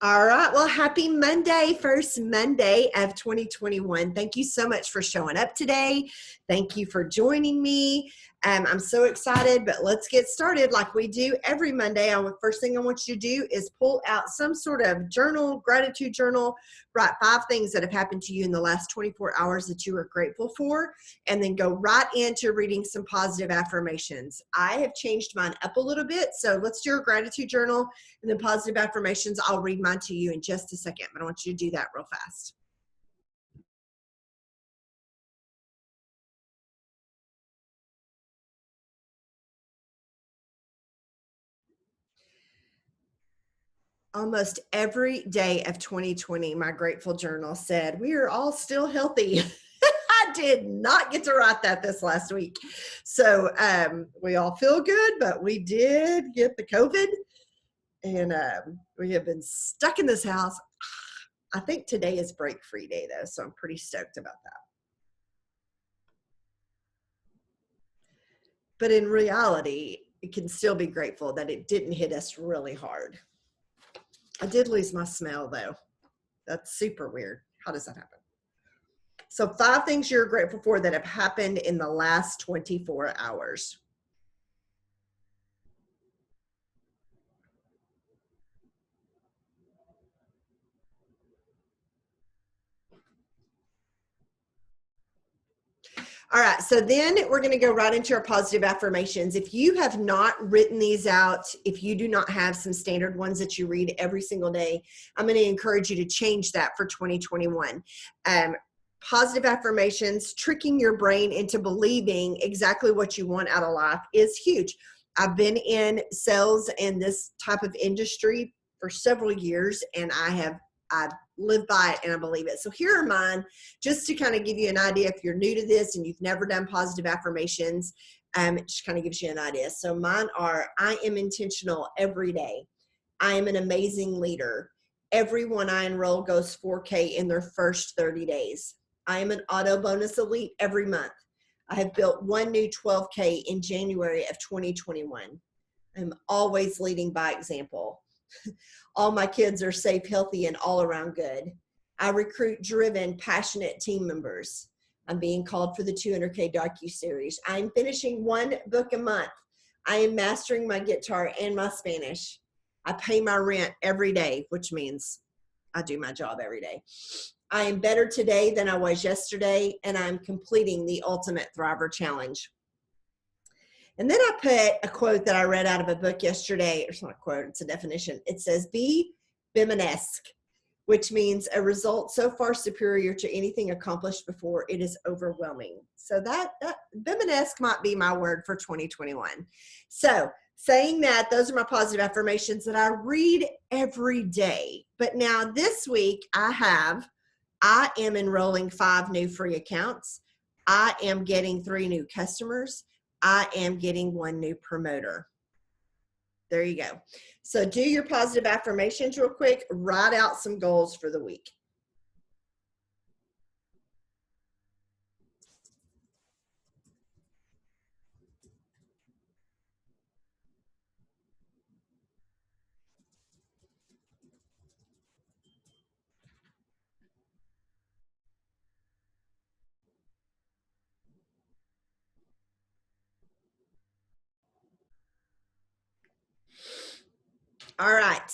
All right. Well, happy Monday, first Monday of 2021. Thank you so much for showing up today. Thank you for joining me. I'm so excited, but let's get started like we do every Monday. First thing I want you to do is pull out some sort of journal, gratitude journal, write 5 things that have happened to you in the last 24 hours that you are grateful for, and then go right into reading some positive affirmations. I have changed mine up a little bit, so let's do a gratitude journal and then positive affirmations. I'll read mine to you in just a second, but I want you to do that real fast. Almost every day of 2020, my grateful journal said, we are all still healthy. I did not get to write that this last week. So we all feel good, but we did get the COVID and we have been stuck in this house. I think today is break free day though, so I'm pretty stoked about that. But in reality, it can still be grateful that it didn't hit us really hard. I did lose my smell though. That's super weird. How does that happen? So 5 things you're grateful for that have happened in the last 24 hours. All right, so then we're going to go right into our positive affirmations. If you have not written these out, if you do not have some standard ones that you read every single day, I'm going to encourage you to change that for 2021. Positive affirmations, tricking your brain into believing exactly what you want out of life is huge. I've been in sales and this type of industry for several years, and I've lived by it and I believe it. So here are mine, just to kind of give you an idea. If you're new to this and you've never done positive affirmations, it just kind of gives you an idea. So mine are: I am intentional every day. I am an amazing leader. Everyone I enroll goes 4K in their first 30 days. I am an auto bonus elite every month. I have built one new 12K in January of 2021. I'm always leading by example. All my kids are safe, healthy, and all around good. I recruit driven, passionate team members. I'm being called for the 200K docu-series. I'm finishing 1 book a month. I am mastering my guitar and my Spanish. I pay my rent every day, which means I do my job every day. I am better today than I was yesterday, and I'm completing the Ultimate Thriver Challenge. And then I put a quote that I read out of a book yesterday. It's not a quote, it's a definition. It says, be BIMINESque, which means a result so far superior to anything accomplished before it is overwhelming. So that BIMINESque might be my word for 2021. So saying that, those are my positive affirmations that I read every day. But now this week I am enrolling 5 new free accounts. I am getting 3 new customers. I am getting 1 new promoter. There you go. So do your positive affirmations real quick. Write out some goals for the week. All right.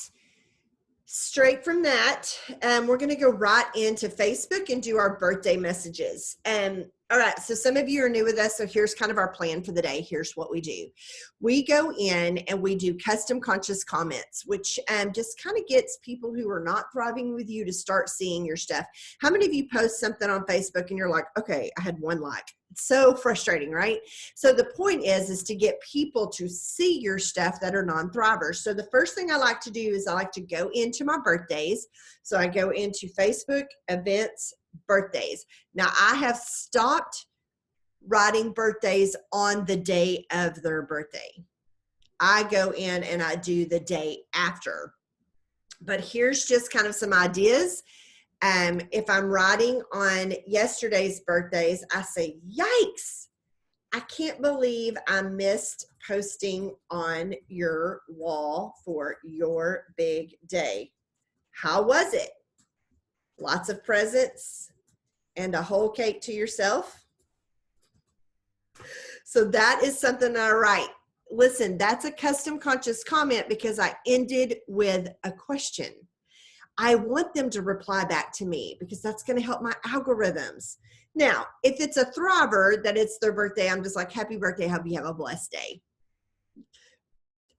Straight from that, we're going to go right into Facebook and do our birthday messages. All right, so some of you are new with us, so here's kind of our plan for the day. Here's what we do. We go in and we do custom conscious comments, which just kind of gets people who are not thriving with you to start seeing your stuff. How many of you post something on Facebook and you're like, okay, I had 1 like? It's so frustrating, right? So the point is to get people to see your stuff that are non-thrivers. So the first thing I like to do is I like to go into my birthdays. So I go into Facebook, events, birthdays. Now I have stopped writing birthdays on the day of their birthday. I go in and I do the day after. But here's just kind of some ideas. If I'm writing on yesterday's birthdays, I say, yikes, I can't believe I missed posting on your wall for your big day. How was it? Lots of presents and a whole cake to yourself? So that is something I write. Listen, that's a custom conscious comment because I ended with a question. I want them to reply back to me because that's going to help my algorithms. Now, if it's a thriver that it's their birthday, I'm just like, happy birthday, hope you have a blessed day.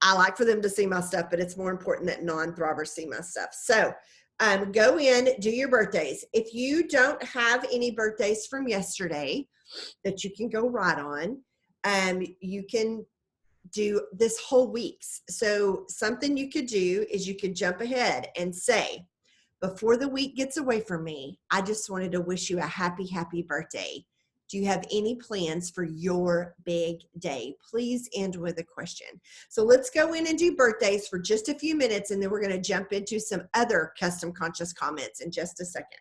I like for them to see my stuff, but it's more important that non-thrivers see my stuff. So go in, do your birthdays. If you don't have any birthdays from yesterday that you can go right on, you can do this whole week's. So something you could do is you could jump ahead and say, before the week gets away from me, I just wanted to wish you a happy, happy birthday. Do you have any plans for your big day? Please end with a question. So let's go in and do birthdays for just a few minutes, and then we're going to jump into some other custom conscious comments in just a second.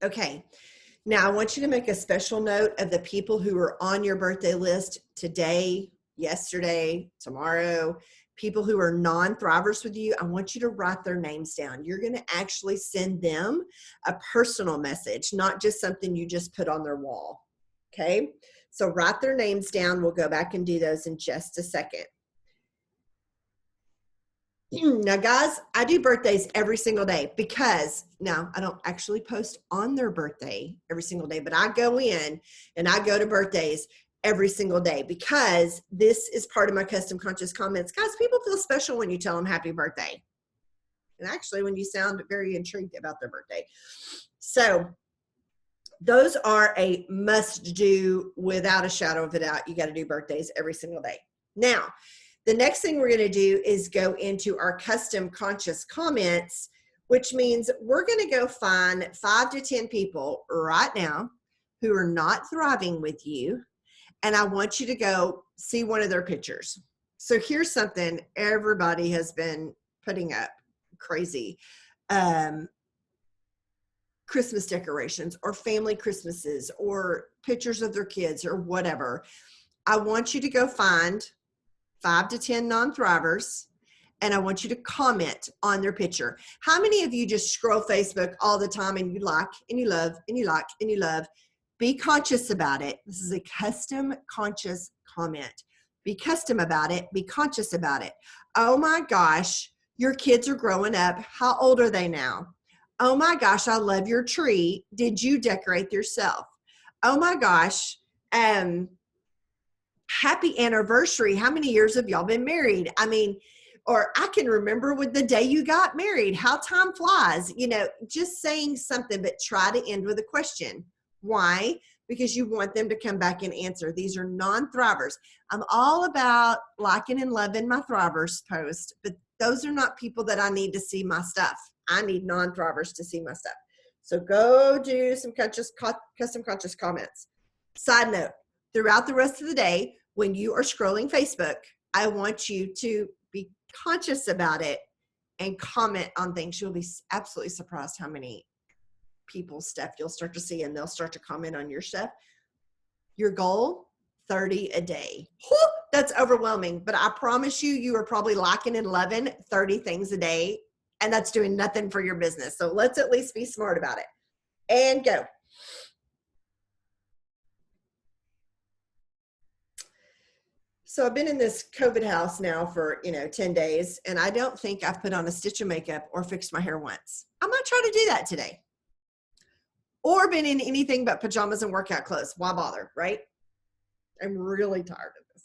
Okay. Now I want you to make a special note of the people who are on your birthday list today, yesterday, tomorrow, people who are non-thrivers with you. I want you to write their names down. You're going to actually send them a personal message, not just something you just put on their wall. Okay. So write their names down. We'll go back and do those in just a second. Now, guys, I do birthdays every single day because now I don't actually post on their birthday every single day, but I go in and I go to birthdays every single day because this is part of my custom conscious comments. Guys, people feel special when you tell them happy birthday. And actually, when you sound very intrigued about their birthday. So those are a must do without a shadow of a doubt. You got to do birthdays every single day. Now, the next thing we're going to do is go into our custom conscious comments, which means we're going to go find 5 to 10 people right now who are not thriving with you. And I want you to go see one of their pictures. So here's something everybody has been putting up crazy. Christmas decorations or family Christmases or pictures of their kids or whatever. I want you to go find 5 to 10 non-thrivers, and I want you to comment on their picture. How many of you just scroll Facebook all the time and you like and you love and you like and you love? Be conscious about it. This is a custom conscious comment. Be custom about it. Be conscious about it. Oh my gosh, your kids are growing up. How old are they now? Oh my gosh, I love your tree. Did you decorate yourself? Oh my gosh, happy anniversary. How many years have y'all been married? I mean, or I can remember with the day you got married, how time flies, you know, just saying something, but try to end with a question. Why? Because you want them to come back and answer. These are non-thrivers. I'm all about liking and loving my thrivers post, but those are not people that I need to see my stuff. I need non-thrivers to see my stuff. So go do some custom conscious comments. Side note, throughout the rest of the day, when you are scrolling Facebook, I want you to be conscious about it and comment on things. You'll be absolutely surprised how many people's stuff you'll start to see, and they'll start to comment on your stuff. Your goal, 30 a day. Whew, that's overwhelming, but I promise you, you are probably liking and loving 30 things a day, and that's doing nothing for your business. So let's at least be smart about it. And go. So I've been in this COVID house now for, 10 days, and I don't think I've put on a stitch of makeup or fixed my hair once. I'm going to try to do that today. Or been in anything but pajamas and workout clothes. Why bother, right? I'm really tired of this.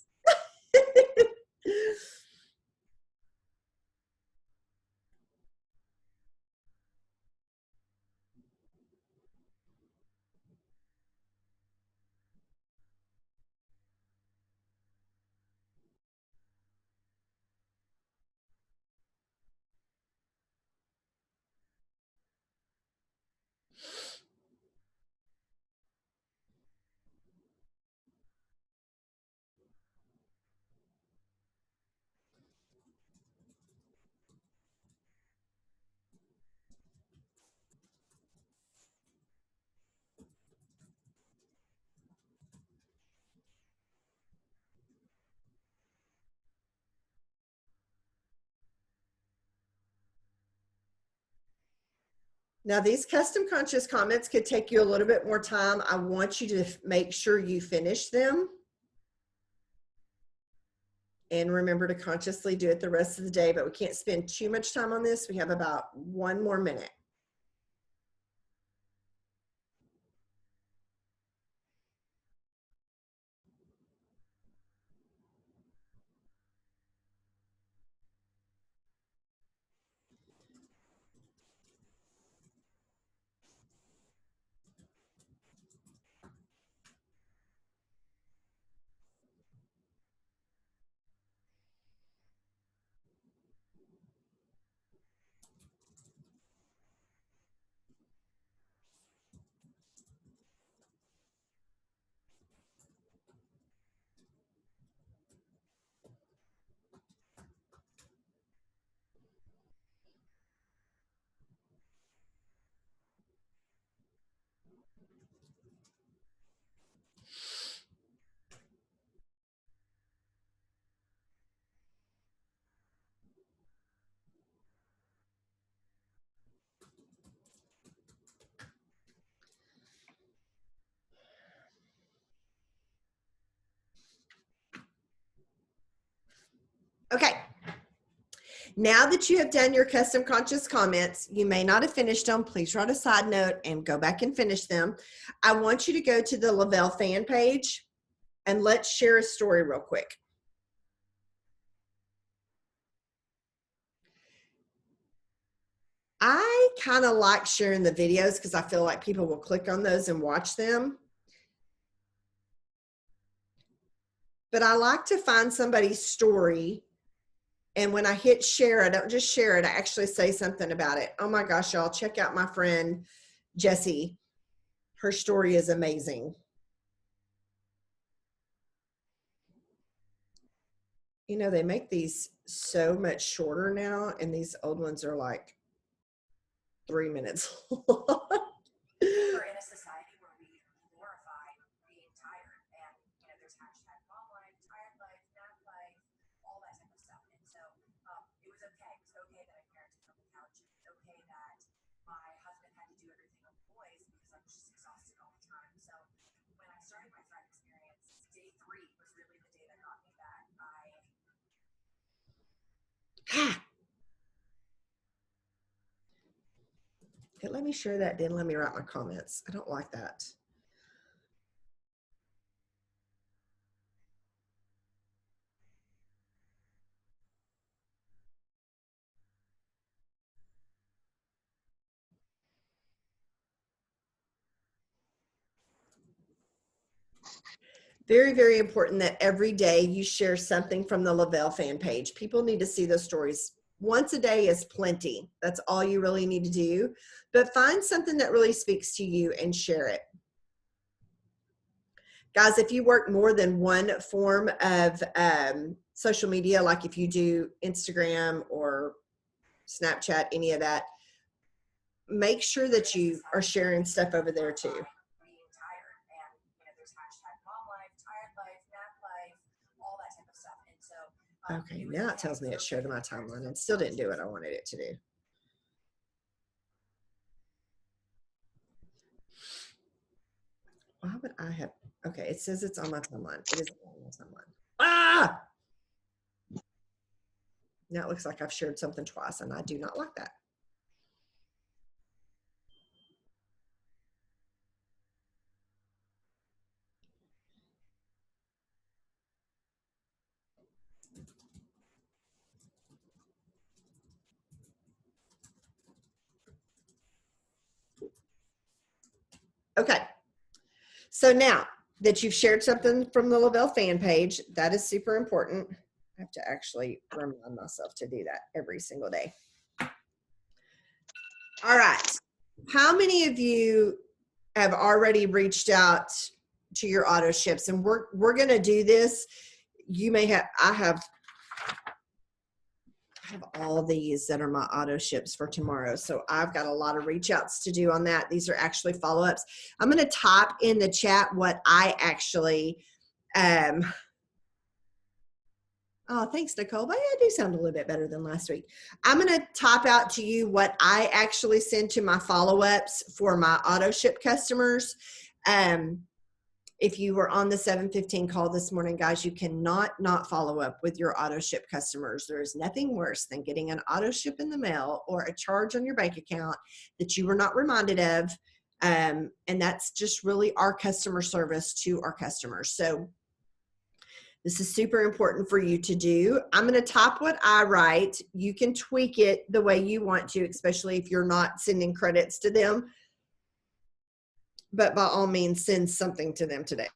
Now these custom conscious comments could take you a little bit more time. I want you to make sure you finish them. And remember to consciously do it the rest of the day, but we can't spend too much time on this. We have about 1 more minute. Okay. Now that you have done your custom conscious comments, you may not have finished them. Please write a side note and go back and finish them. I want you to go to the Lavelle fan page and let's share a story real quick. I kind of like sharing the videos because I feel like people will click on those and watch them. But I like to find somebody's story. And when I hit share, I don't just share it, I actually say something about it. Oh my gosh, y'all, check out my friend Jessie. Her story is amazing. You know, they make these so much shorter now, and these old ones are like 3 minutes long. We're in a society where we glorify being tired, and there's hashtag mom life, tired life, nap life, all that type of stuff. And so it was okay. It was okay that I parented from the couch. It was okay that my husband had to do everything on the boys because I was just exhausted all the time. So when I started my Thrive experience, day 3 was really the day that got me that It let me share that, then let me write my comments. I don't like that. Very, very important that every day you share something from the Lavelle fan page. People need to see those stories. Once a day is plenty. That's all you really need to do. But find something that really speaks to you and share it. Guys, if you work more than one form of social media, like if you do Instagram or Snapchat, any of that, make sure that you are sharing stuff over there too. being tired, and there's hashtag mom life, tired life, nap life, all that type of stuff. And so okay, now it tells me it showed my timeline and still didn't do what I wanted it to do. Why would I have? Okay, it says it's on my timeline. It is on my timeline. Ah! Now it looks like I've shared something twice, and I do not like that. Okay. So now that you've shared something from the Lavelle fan page, that is super important. I have to actually remind myself to do that every single day. All right. How many of you have already reached out to your auto ships? And we're going to do this. You may have, I have all these that are my auto ships for tomorrow. So I've got a lot of reach outs to do on that. These are actually follow-ups. I'm going to type in the chat what I actually, Oh, thanks, Nicole. But I do sound a little bit better than last week. I'm going to top out to you what I actually send to my follow-ups for my auto ship customers. If you were on the 7:15 call this morning, guys, you cannot not follow up with your auto ship customers. There is nothing worse than getting an auto ship in the mail or a charge on your bank account that you were not reminded of. And that's just really our customer service to our customers. So this is super important for you to do. I'm going to top what I write. You can tweak it the way you want to, especially if you're not sending credits to them. But by all means, send something to them today.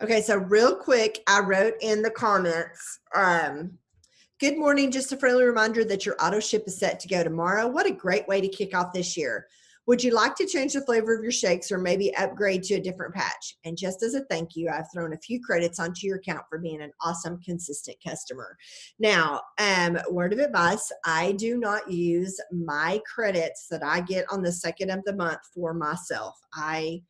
Okay, so real quick, I wrote in the comments, good morning, just a friendly reminder that your auto ship is set to go tomorrow. What a great way to kick off this year. Would you like to change the flavor of your shakes or maybe upgrade to a different patch? And just as a thank you, I've thrown a few credits onto your account for being an awesome, consistent customer. Now, word of advice, I do not use my credits that I get on the second of the month for myself. I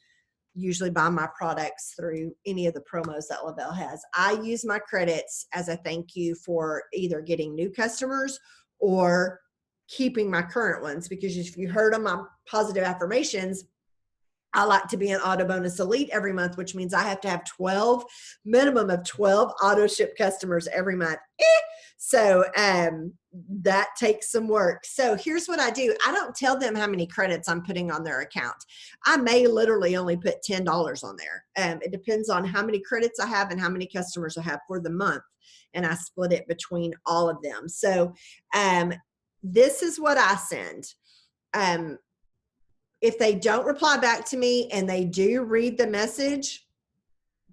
usually buy my products through any of the promos that Lavelle has. I use my credits as a thank you for either getting new customers or keeping my current ones, because if you heard on my positive affirmations, I like to be an auto bonus elite every month, which means I have to have minimum of 12 auto ship customers every month. So that takes some work. So here's what I do. I don't tell them how many credits I'm putting on their account. I may literally only put $10 on there. It depends on how many credits I have and how many customers I have for the month. And I split it between all of them. So this is what I send. If they don't reply back to me and they do read the message,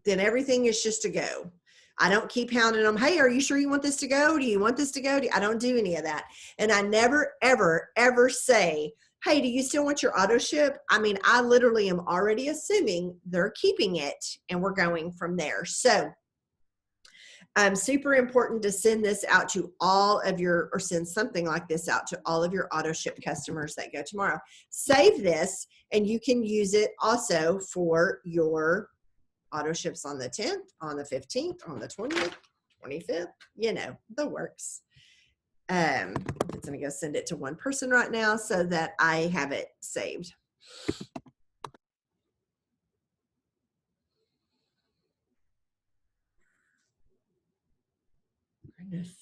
then everything is just a go. I don't keep hounding them. Hey, are you sure you want this to go? Do you want this to go? I don't do any of that. And I never, ever, ever say, hey, do you still want your auto ship? I mean, I literally am already assuming they're keeping it and we're going from there. So super important to send this out to all of your, or send something like this out to all of your auto ship customers that go tomorrow. Save this and you can use it also for your auto ships on the 10th, on the 15th, on the 20th, 25th, you know, the works. I'm going to go send it to one person right now so that I have it saved. Goodness.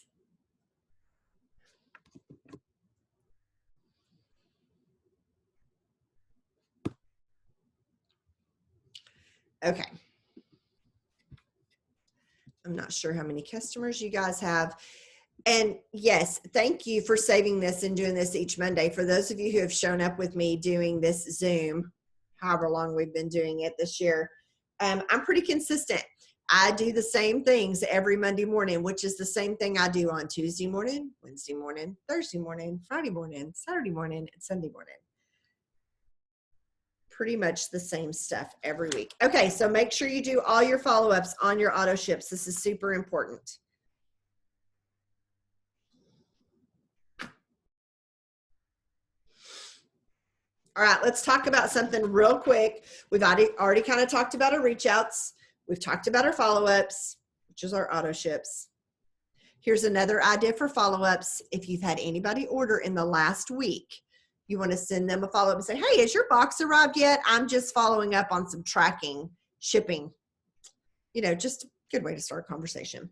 Okay. I'm not sure how many customers you guys have. And yes, thank you for saving this and doing this each Monday. For those of you who have shown up with me doing this Zoom, however long we've been doing it this year, I'm pretty consistent. I do the same things every Monday morning, which is the same thing I do on Tuesday morning, Wednesday morning, Thursday morning, Friday morning, Saturday morning, and Sunday morning. Pretty much the same stuff every week. Okay, so make sure you do all your follow-ups on your auto ships. This is super important. All right, let's talk about something real quick. We've already kind of talked about our reach outs. We've talked about our follow-ups, which is our auto ships. Here's another idea for follow-ups. If you've had anybody order in the last week, you want to send them a follow-up and say, hey, has your box arrived yet? I'm just following up on some tracking, shipping. You know, just a good way to start a conversation.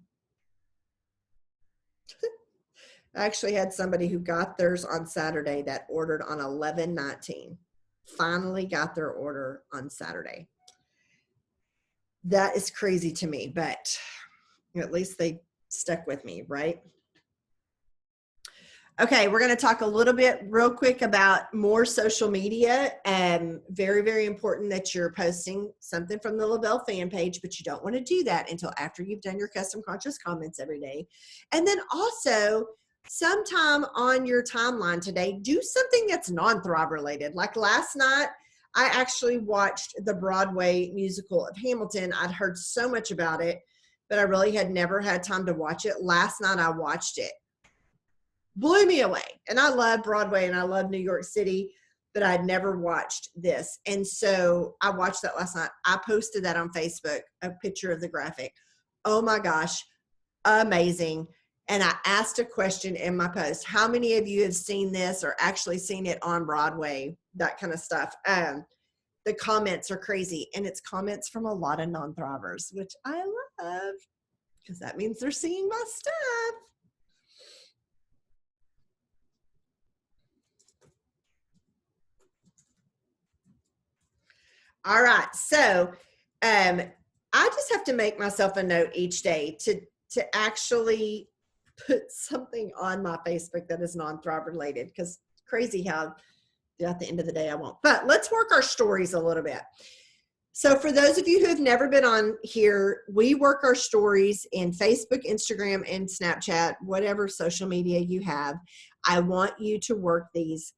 I actually had somebody who got theirs on Saturday that ordered on 11/19. Finally got their order on Saturday. That is crazy to me, but at least they stuck with me, right? Okay, we're going to talk a little bit real quick about more social media. Very, very important that you're posting something from the LaBelle fan page, but you don't want to do that until after you've done your custom conscious comments every day. And then also, sometime on your timeline today, do something that's non-Thrive related. Like last night, I actually watched the Broadway musical of Hamilton. I'd heard so much about it, but I really had never had time to watch it. Last night, I watched it. Blew me away. And I love Broadway and I love New York City, but I'd never watched this. And so I watched that last night. I posted that on Facebook, a picture of the graphic. Oh my gosh, amazing. And I asked a question in my post. How many of you have seen this or actually seen it on Broadway? That kind of stuff. The comments are crazy. And it's comments from a lot of non-Thrivers, which I love because that means they're seeing my stuff. All right, so I just have to make myself a note each day to actually put something on my Facebook that is non-Thrive related, because it's crazy how at the end of the day I won't. But let's work our stories a little bit. So for those of you who have never been on here, we work our stories in Facebook, Instagram, and Snapchat, whatever social media you have. I want you to work these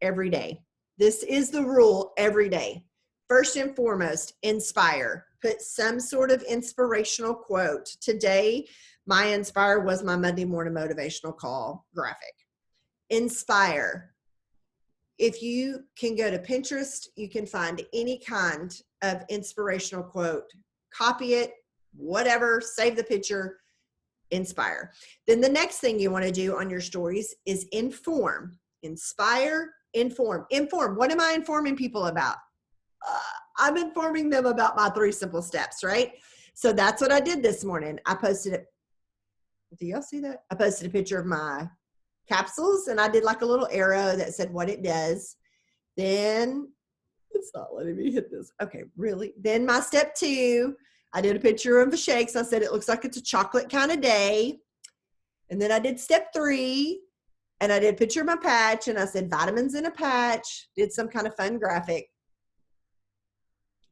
every day. This is the rule every day. First and foremost, inspire. Put some sort of inspirational quote. Today, my inspire was my Monday morning motivational call graphic. Inspire. If you can go to Pinterest, you can find any kind of inspirational quote. Copy it, whatever, save the picture, inspire. Then the next thing you want to do on your stories is inform. Inspire, inform. Inform. What am I informing people about? I'm informing them about my 3 simple steps, right? So that's what I did this morning. I posted it. Do y'all see that? I posted a picture of my capsules and I did like a little arrow that said what it does. Then it's not letting me hit this. Okay, really? Then my step 2, I did a picture of the shakes. I said it looks like it's a chocolate kind of day. And then I did step 3 and I did a picture of my patch and I said vitamins in a patch, did some kind of fun graphic.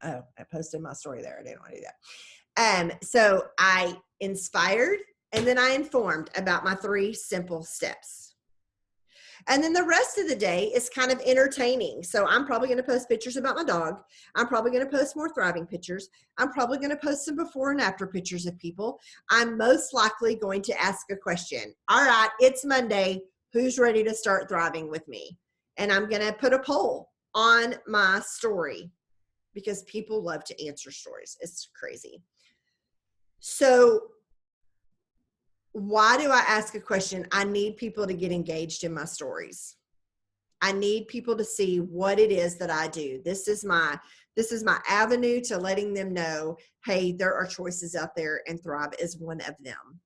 Oh, I posted my story there. I didn't want to do that. So I inspired and then I informed about my 3 simple steps. And then the rest of the day is kind of entertaining. So I'm probably going to post pictures about my dog. I'm probably going to post more thriving pictures. I'm probably going to post some before and after pictures of people. I'm most likely going to ask a question. All right, it's Monday. Who's ready to start thriving with me? And I'm going to put a poll on my story, because people love to answer stories. It's crazy. So why do I ask a question? I need people to get engaged in my stories. I need people to see what it is that I do. This is my avenue to letting them know, hey, there are choices out there and Thrive is one of them.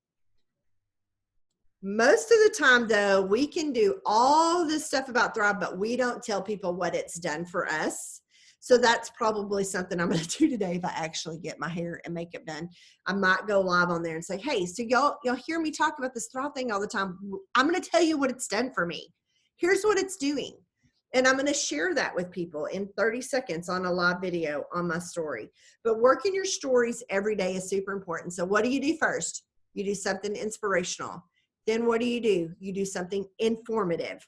Most of the time though, we can do all this stuff about Thrive, but we don't tell people what it's done for us. So that's probably something I'm going to do today if I actually get my hair and makeup done. I might go live on there and say, hey, so y'all hear me talk about this Thrive thing all the time. I'm going to tell you what it's done for me. Here's what it's doing. And I'm going to share that with people in 30 seconds on a live video on my story. But working your stories every day is super important. So what do you do first? You do something inspirational. Then what do? You do something informative.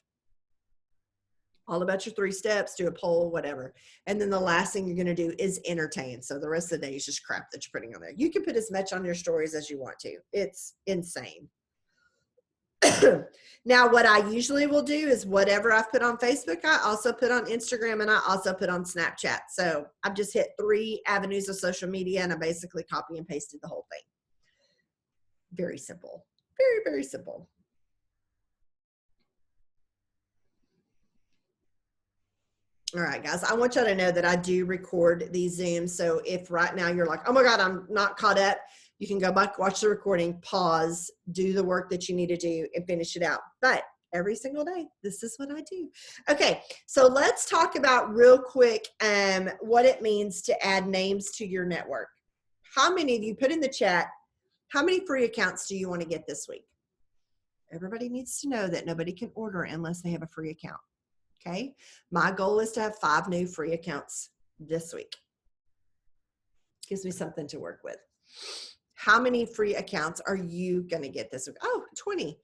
All about your 3 steps, do a poll, whatever. And then the last thing you're going to do is entertain. So the rest of the day is just crap that you're putting on there. You can put as much on your stories as you want to. It's insane. Now, what I usually will do is whatever I've put on Facebook, I also put on Instagram and I also put on Snapchat. So I've just hit 3 avenues of social media and I basically copy and pasted the whole thing. Very simple. Very, very simple. All right, guys, I want y'all to know that I do record these Zooms. So if right now you're like, oh my God, I'm not caught up, you can go back, watch the recording, pause, do the work that you need to do, and finish it out. But every single day, this is what I do. Okay, so let's talk about real quick what it means to add names to your network. How many of you, put in the chat, how many free accounts do you want to get this week? Everybody needs to know that nobody can order unless they have a free account. Okay, my goal is to have 5 new free accounts this week. Gives me something to work with. How many free accounts are you going to get this week? Oh, 20.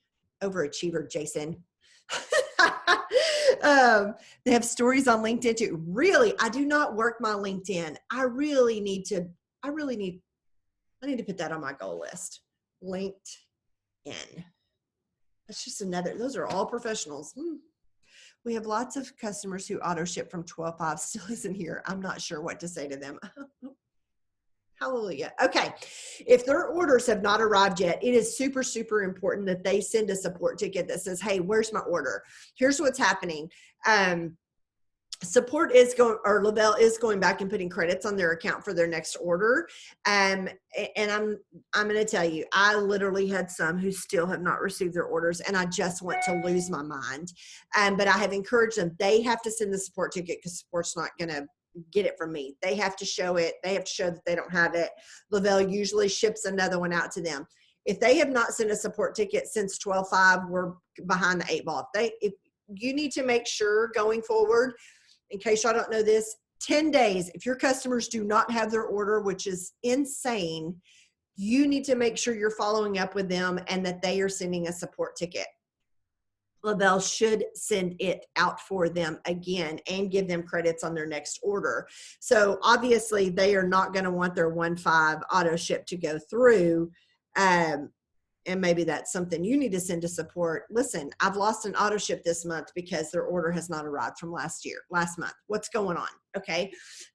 Overachiever, Jason. They have stories on LinkedIn too. Really, I do not work my LinkedIn. I need to put that on my goal list. LinkedIn. That's just another, those are all professionals. We have lots of customers who auto ship from 12.5 still isn't here. I'm not sure what to say to them. Hallelujah. Okay. If their orders have not arrived yet, it is super, super important that they send a support ticket that says, hey, where's my order? Here's what's happening. Support is going, or Lavelle is going back and putting credits on their account for their next order. And I'm going to tell you, I literally had some who still have not received their orders, and I just want to lose my mind. But I have encouraged them. They have to send the support ticket because support's not going to get it from me. They have to show it. They have to show that they don't have it. Lavelle usually ships another one out to them. If they have not sent a support ticket since 12.5, we're behind the 8 ball. If you need to make sure going forward, in case y'all don't know this, 10 days, if your customers do not have their order, which is insane, you need to make sure you're following up with them and that they are sending a support ticket. Lavelle should send it out for them again and give them credits on their next order. So obviously they are not going to want their 1.5 auto ship to go through. And maybe that's something you need to send to support. Listen, I've lost an auto ship this month because their order has not arrived from last month. What's going on? Okay.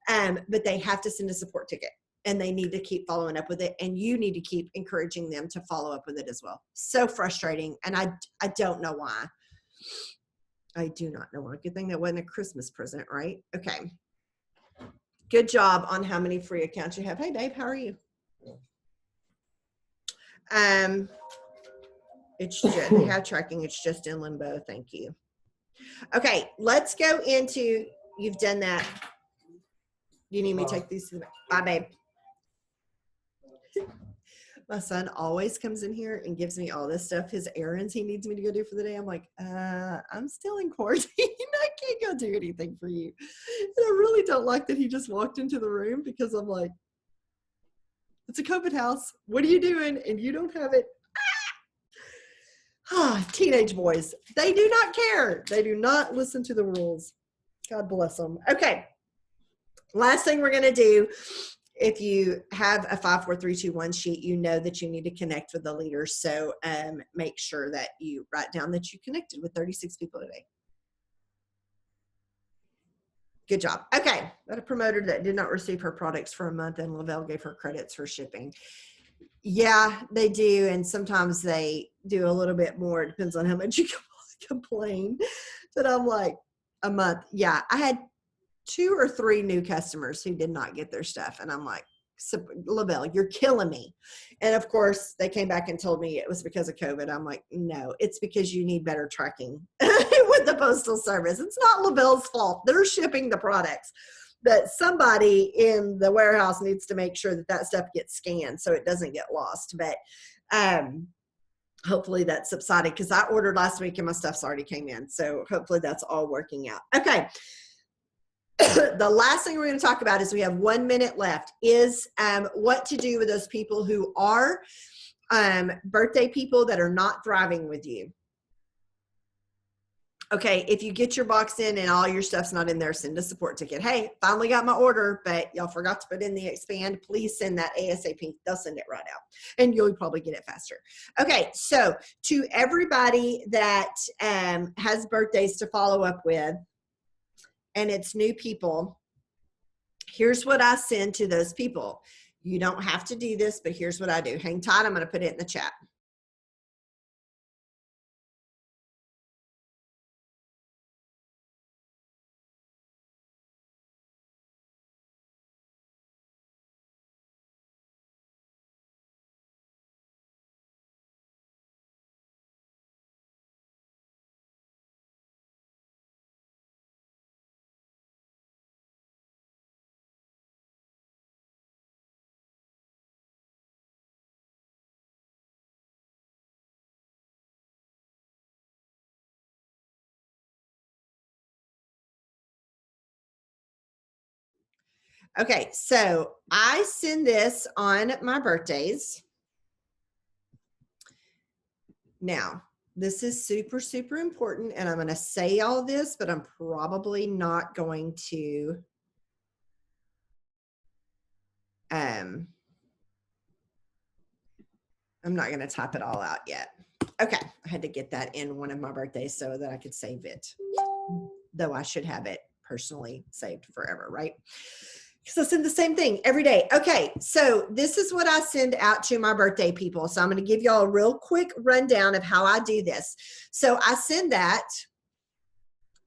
But they have to send a support ticket and they need to keep following up with it. And you need to keep encouraging them to follow up with it as well. So frustrating. And I don't know why. I do not know why. Good thing that wasn't a Christmas present, right? Okay. Good job on how many free accounts you have. Hey, Dave, how are you? It's just, they have tracking. It's just in limbo. Thank you. Okay, let's go into, you've done that. You need me to take these to the back. Bye, babe. My son always comes in here and gives me all this stuff, his errands he needs me to go do for the day. I'm like, I'm still in quarantine. I can't go do anything for you. And I really don't like that he just walked into the room because I'm like, it's a COVID house. What are you doing? And you don't have it. Teenage boys. They do not care. They do not listen to the rules. God bless them. Okay. Last thing we're going to do, if you have a 5, 4, 3, 2, 1 sheet, you know that you need to connect with the leaders. So make sure that you write down that you connected with 36 people today. Good job. Okay. Got a promoter that did not receive her products for a month and Lavelle gave her credits for shipping. Yeah, they do. And sometimes they do a little bit more. It depends on how much you complain. But I'm like, a month. Yeah, I had 2 or 3 new customers who did not get their stuff. And I'm like, Lavelle, you're killing me. And of course, they came back and told me it was because of COVID. I'm like, no, it's because you need better tracking with the Postal Service. It's not Lavelle's fault. They're shipping the products. But somebody in the warehouse needs to make sure that that stuff gets scanned so it doesn't get lost. But hopefully that's subsided because I ordered last week and my stuff's already came in. So hopefully that's all working out. Okay. The last thing we're going to talk about is we have 1 minute left is what to do with those people who are birthday people that are not thriving with you. Okay, if you get your box in and all your stuff's not in there, send a support ticket. Hey, finally got my order, but y'all forgot to put in the expand. Please send that ASAP. They'll send it right out, and you'll probably get it faster. Okay, so to everybody that has birthdays to follow up with, and it's new people, here's what I send to those people. You don't have to do this, but here's what I do. Hang tight. I'm going to put it in the chat. Okay, so I send this on my birthdays. Now, this is super, super important, and I'm going to say all this, but I'm probably not going to I'm not going to type it all out yet. Okay, I had to get that in one of my birthdays so that I could save it, though I should have it personally saved forever, right? Because I send the same thing every day. Okay, so this is what I send out to my birthday people. So I'm going to give y'all a real quick rundown of how I do this. So I send that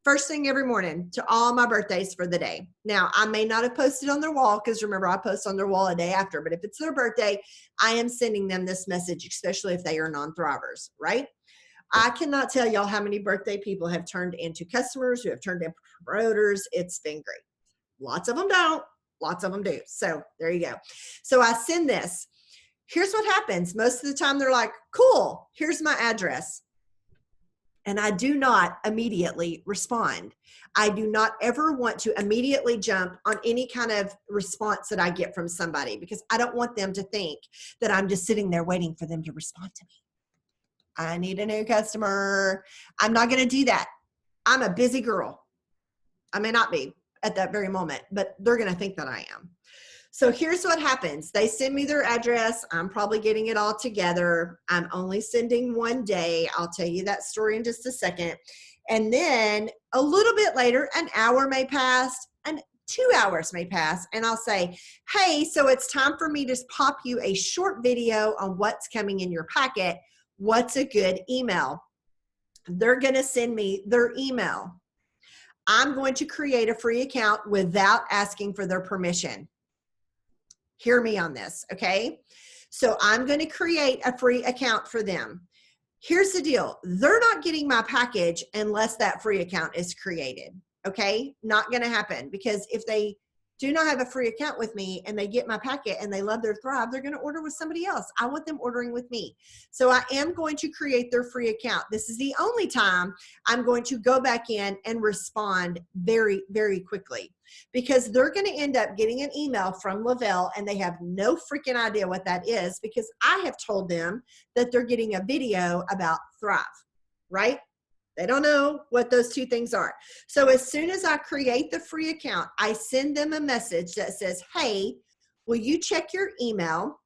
first thing every morning to all my birthdays for the day. Now, I may not have posted on their wall because remember, I post on their wall a day after, but if it's their birthday, I am sending them this message, especially if they are non-thrivers, right? I cannot tell y'all how many birthday people have turned into customers, who have turned into promoters. It's been great. Lots of them don't. Lots of them do. So there you go. So I send this. Here's what happens. Most of the time they're like, cool, here's my address. And I do not immediately respond. I do not ever want to immediately jump on any kind of response that I get from somebody because I don't want them to think that I'm just sitting there waiting for them to respond to me. I need a new customer. I'm not going to do that. I'm a busy girl. I may not be at that very moment, but they're going to think that I am. So here's what happens. They send me their address. I'm probably getting it all together. I'm only sending one day. I'll tell you that story in just a second. And then a little bit later, an hour may pass and 2 hours may pass. And I'll say, hey, so it's time for me to pop you a short video on what's coming in your packet. What's a good email? They're going to send me their email. I'm going to create a free account without asking for their permission. Hear me on this, okay? So I'm going to create a free account for them. Here's the deal. They're not getting my package unless that free account is created, okay? Not going to happen because if they do not have a free account with me and they get my packet and they love their Thrive, they're going to order with somebody else. I want them ordering with me. So I am going to create their free account. This is the only time I'm going to go back in and respond very, very quickly because they're going to end up getting an email from Lavelle and they have no freaking idea what that is because I have told them that they're getting a video about Thrive, right? They don't know what those two things are. So as soon as I create the free account, I send them a message that says, hey, will you check your email?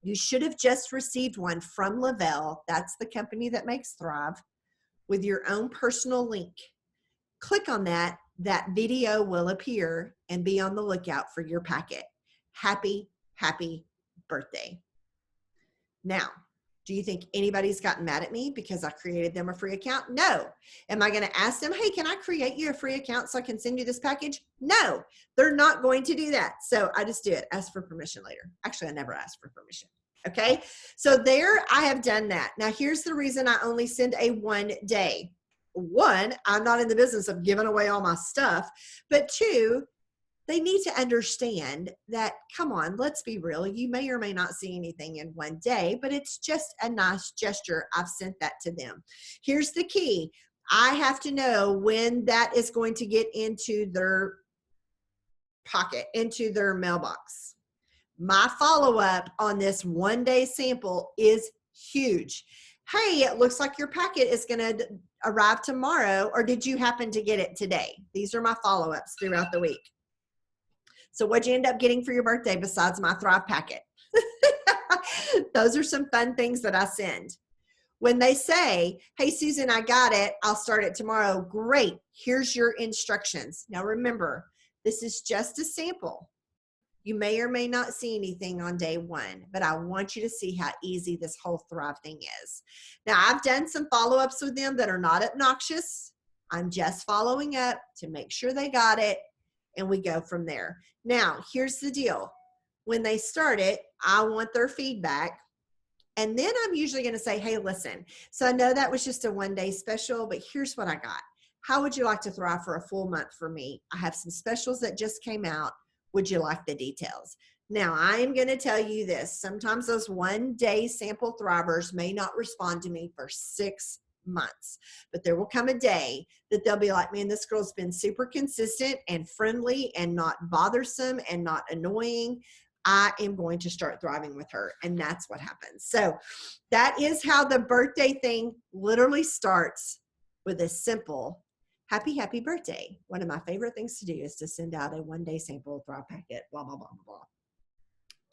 You should have just received one from Lavelle. That's the company that makes Thrive with your own personal link. Click on that. That video will appear and be on the lookout for your packet. Happy, happy birthday. Now, do you think anybody's gotten mad at me because I created them a free account? No. Am I going to ask them, hey, can I create you a free account so I can send you this package? No, they're not going to do that. So I just do it. Ask for permission later. Actually, I never ask for permission. Okay. So there I have done that. Now here's the reason I only send a 1 day. One, I'm not in the business of giving away all my stuff, but two, they need to understand that, come on, let's be real. You may or may not see anything in 1 day, but it's just a nice gesture. I've sent that to them. Here's the key. I have to know when that is going to get into their pocket, into their mailbox. My follow-up on this 1 day sample is huge. Hey, it looks like your packet is going to arrive tomorrow, or did you happen to get it today? These are my follow-ups throughout the week. So what'd you end up getting for your birthday besides my Thrive packet? Those are some fun things that I send. When they say, hey, Susan, I got it. I'll start it tomorrow. Great. Here's your instructions. Now remember, this is just a sample. You may or may not see anything on day one, but I want you to see how easy this whole Thrive thing is. Now, I've done some follow-ups with them that are not obnoxious. I'm just following up to make sure they got it, and we go from there. Now, here's the deal. When they start it, I want their feedback. And then I'm usually going to say, hey, listen, so I know that was just a 1 day special, but here's what I got. How would you like to Thrive for a full month for me? I have some specials that just came out. Would you like the details? Now, I am going to tell you this. Sometimes those 1 day sample Thrivers may not respond to me for 6 months. But there will come a day that they'll be like, man, this girl's been super consistent and friendly and not bothersome and not annoying. I am going to start thriving with her. And that's what happens. So that is how the birthday thing literally starts, with a simple happy, happy birthday. One of my favorite things to do is to send out a 1-day sample Thrive packet, blah, blah, blah, blah, blah.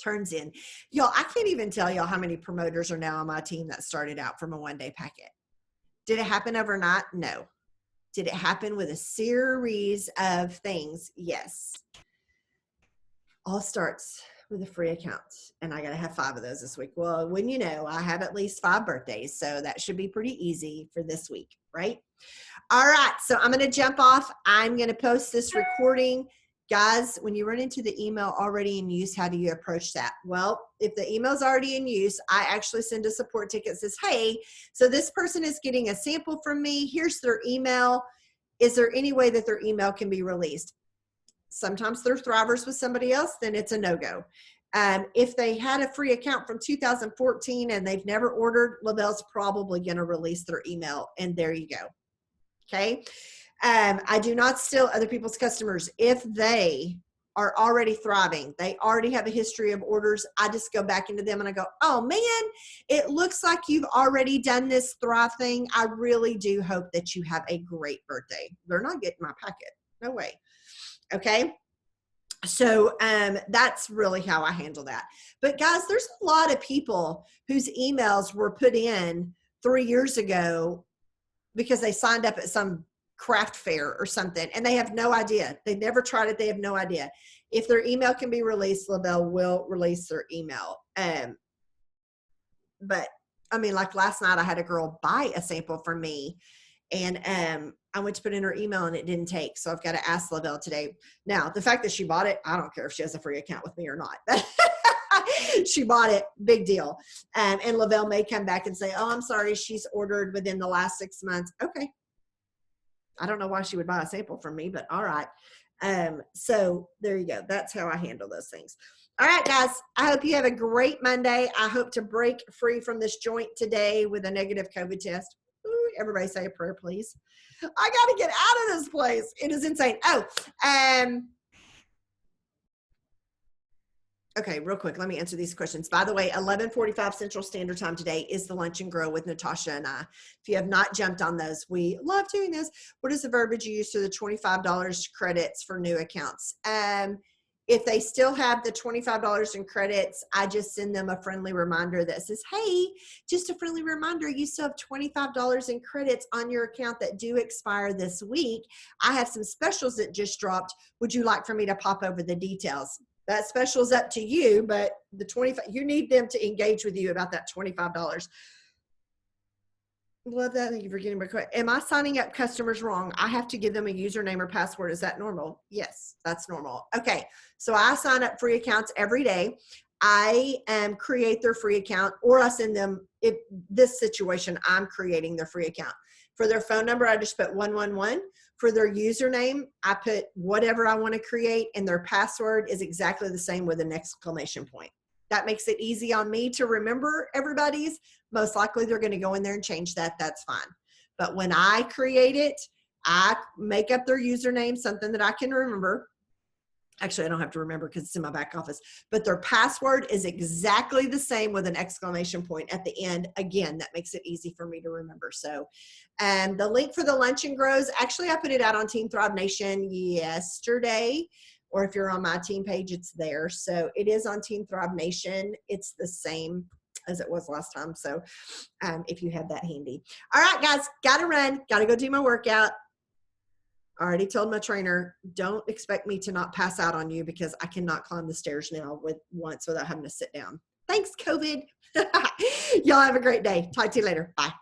Turns in. Y'all, I can't even tell y'all how many promoters are now on my team that started out from a 1-day packet. Did it happen overnight? No. Did it happen with a series of things? Yes. All starts with a free account, and I got to have 5 of those this week. Well, when you know, I have at least 5 birthdays, so that should be pretty easy for this week, right? All right, so I'm going to jump off. I'm going to post this recording. Guys, when you run into the email already in use, how do you approach that? Well, if the email's already in use, I actually send a support ticket that says, hey, so this person is getting a sample from me. Here's their email. Is there any way that their email can be released? Sometimes they're Thrivers with somebody else, then it's a no-go. If they had a free account from 2014 and they've never ordered, LaBelle's probably going to release their email, and there you go. Okay. I do not steal other people's customers. If they are already thriving, they already have a history of orders, I just go back into them and I go, oh man, it looks like you've already done this Thrive thing. I really do hope that you have a great birthday. They're not getting my packet. No way. Okay. So that's really how I handle that. But guys, there's a lot of people whose emails were put in 3 years ago because they signed up at some craft fair or something, and they have no idea. They never tried it. They have no idea. If their email can be released, LaBelle will release their email. But I mean, like last night I had a girl buy a sample from me, and I went to put in her email and it didn't take. So I've got to ask LaBelle today. Now, the fact that she bought it, I don't care if she has a free account with me or not. She bought it, big deal. And LaBelle may come back and say, oh, I'm sorry, she's ordered within the last 6 months. Okay. I don't know why she would buy a sample from me, but all right. So there you go. That's how I handle those things. All right, guys, I hope you have a great Monday. I hope to break free from this joint today with a negative COVID test. Ooh, everybody say a prayer, please. I got to get out of this place. It is insane. Okay, real quick, let me answer these questions. By the way, 11:45 Central Standard Time today is the Lunch and Grow with Natasha and I. If you have not jumped on those, we love doing this. What is the verbiage you use for the $25 credits for new accounts? If they still have the $25 in credits, I just send them a friendly reminder that says, hey, just a friendly reminder, you still have $25 in credits on your account that do expire this week. I have some specials that just dropped. Would you like for me to pop over the details? That special is up to you, but the 25, you need them to engage with you about that $25. Love that. Thank you for getting my question. Am I signing up customers wrong? I have to give them a username or password. Is that normal? Yes, that's normal. Okay. So I sign up free accounts every day. I create their free account, or I send them, if this situation, I'm creating their free account. For their phone number, I just put 111. For their username, I put whatever I want to create, and their password is exactly the same with an exclamation point. That makes it easy on me to remember everybody's. Most likely they're going to go in there and change that. That's fine. But when I create it, I make up their username, something that I can remember. Actually, I don't have to remember because it's in my back office. But their password is exactly the same with an exclamation point at the end. Again, that makes it easy for me to remember. So the link for the Lunch and Grows, actually, I put it out on Team Thrive Nation yesterday. Or if you're on my team page, it's there. So it is on Team Thrive Nation. It's the same as it was last time. So if you have that handy. All right, guys, got to run. Got to go do my workout. I already told my trainer, don't expect me to not pass out on you because I cannot climb the stairs now once without having to sit down. Thanks, COVID. Y'all have a great day. Talk to you later. Bye.